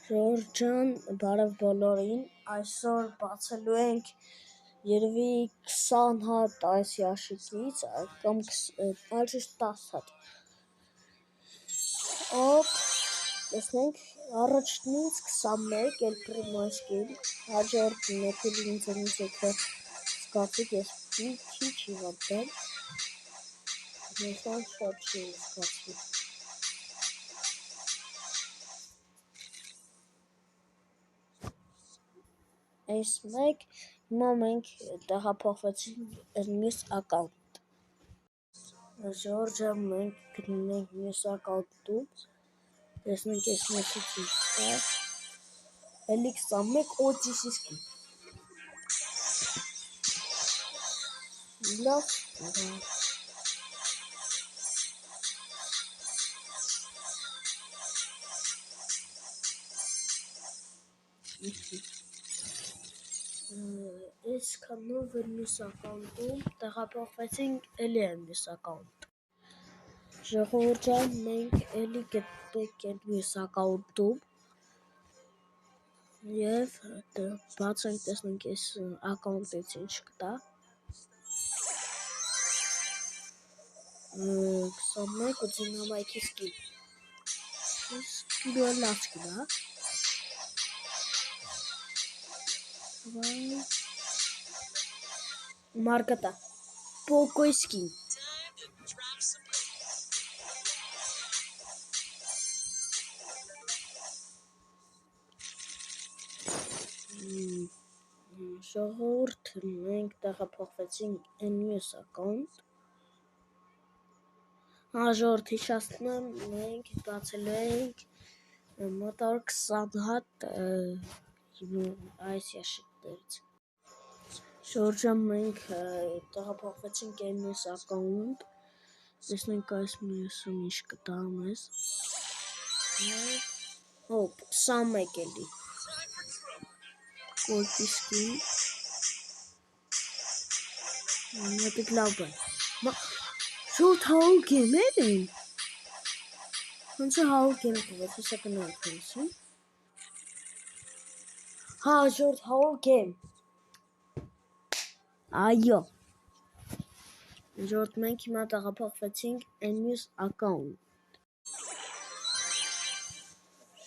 Ժորժան, բարև բոլորին, այսօր բացելու ենք երևի 20 հատ այս ящикից կամ այլշիշտ 10 հատ։ Օպ, տեսնենք, առաջնից 21, էլ պրիմոսկին, հաջորդ մեկել ինձանից եկը զգացիք, ես մի չի վատել, նեսան շատ չի զգացի։ Այս մեկ, հիմա մենք տեղափոխվեցինք մյուս ակաունտ։ Ժորժը մենք գտնենք մյուս ակաունտում, տեսնենք այս մեսից ինչ է, էլի 21 օջիսիսկի։ Լավ, Այս կանով էր մյուս ակաունտում, տեղափոխվեցինք էլի է մյուս ակաունտ։ Ժողովուրդ մենք էլի գտնենք այդ մյուս ակաունտում և բացենք տեսնենք այս ակաունտից ինչ կտա։ 21 ու դինամայքի սկին։ Սկինը լավ սկին, հա։ Մարկատա, պոկոյ սկին։ Ժողովուրդ մենք տեղափոխվեցինք այն մյուս ակաունտ։ Ժողովուրդ հիշացնեմ, մենք բացելու ենք մոտավոր 20 հատ այս ящикներից։ Ժորժը մենք տեղափոխվեցինք այն մյուս ակաունտ, տեսնենք այս մյուսում ինչ կտա մեզ։ Հոպ, 21 էլի։ Կոլտի սկին։ Մետիկ լավ բան։ Շորդ հաու գեմեր են։ Ոնց է հաու գեմ տվեց, հեսա կնանք հեսին։ Հա, ժորդ հաու գեմ։ Այո։ Ժորդ մենք հիմա տեղափոխվեցինք այն մյուս ակաունտ։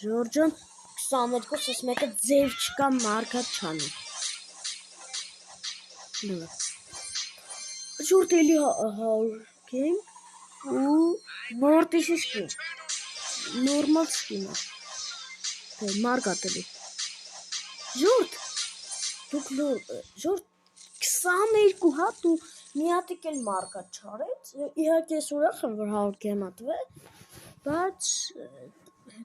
Ժորջան 22, ես մեկը ձև չկա մարգատ չանի։ Ժորդ էլի հաուր գեմ ու մորտիշի սկին։ Նորմալ սկին է։ Մարգատ էլի։ Ժորդ, դուք ժորդ 22 հատ ու մի հատիկ էլ մարգատ չարեց, իհարկե ես ուրախ եմ, որ հաուր գեմ ատվե, բայց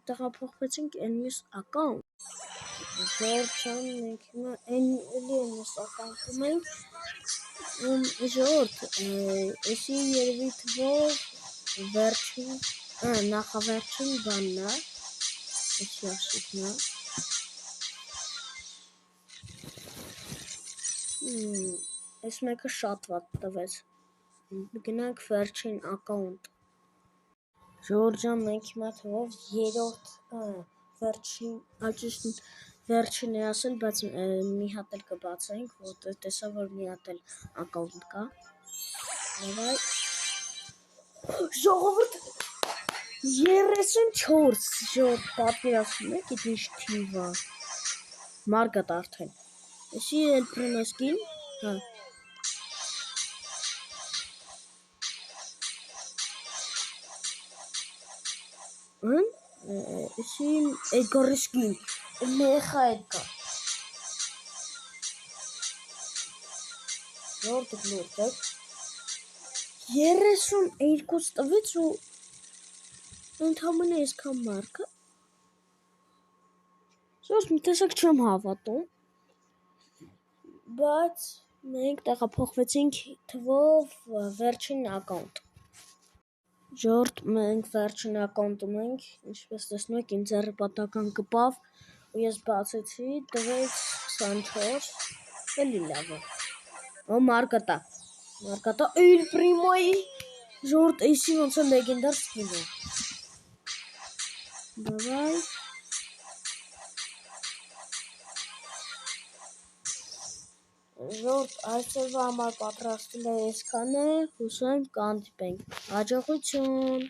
տեղափոխվեցինք այն մյուս ակաունտ։ Ժորդ մենք հիմա էլի այն մյուս ակաունտում ենք, ժորդ, էսի երևի թվով վերջին, նախավերջին բանն է, այս ящикն է։ Այս մեկը շատ վատ տվեց, գնանք վերջին ակաունտ։ Ժորջան մենք հիմա թվով երորդ վերջին է ասել, բայց մի հատ էլ կբացենք, որ տեսա, որ մի հատ էլ ակաունտ կա։ Ժողովուրդ 34, ժողովուրդ պատկերացնում եք, իդ ինչ թիվ է, մարգատ արդեն։ Էսի էլ պրիմոսկին, հա։ Էսի էգորիշկին, մեխա էդ կա։ Ժորդ լուրդ եք։ 32 տվեց ու ընդհամենը այսքան մարկը։ Ժորդ մի տեսակ չեմ հավատում, բայց մենք տեղափոխվեցինք թվով վերջին ակաունտ։ Ժորդ մենք վերջին ակաունտում ենք, ինչպես տեսնում եք, իմ ձեռը պատական կպավ ու ես բացեցի, տվեց 24, էլի լավ է։ Ու մարգատա, էյլ պրիմոյի, ժորդ էսի ոնց է լեգենդար սկին է։ Դավայ, Ժորդ այսօրվա համար պատրաստել էի այսքանը, հուսում եմ կհանդիպենք, հաջողություն։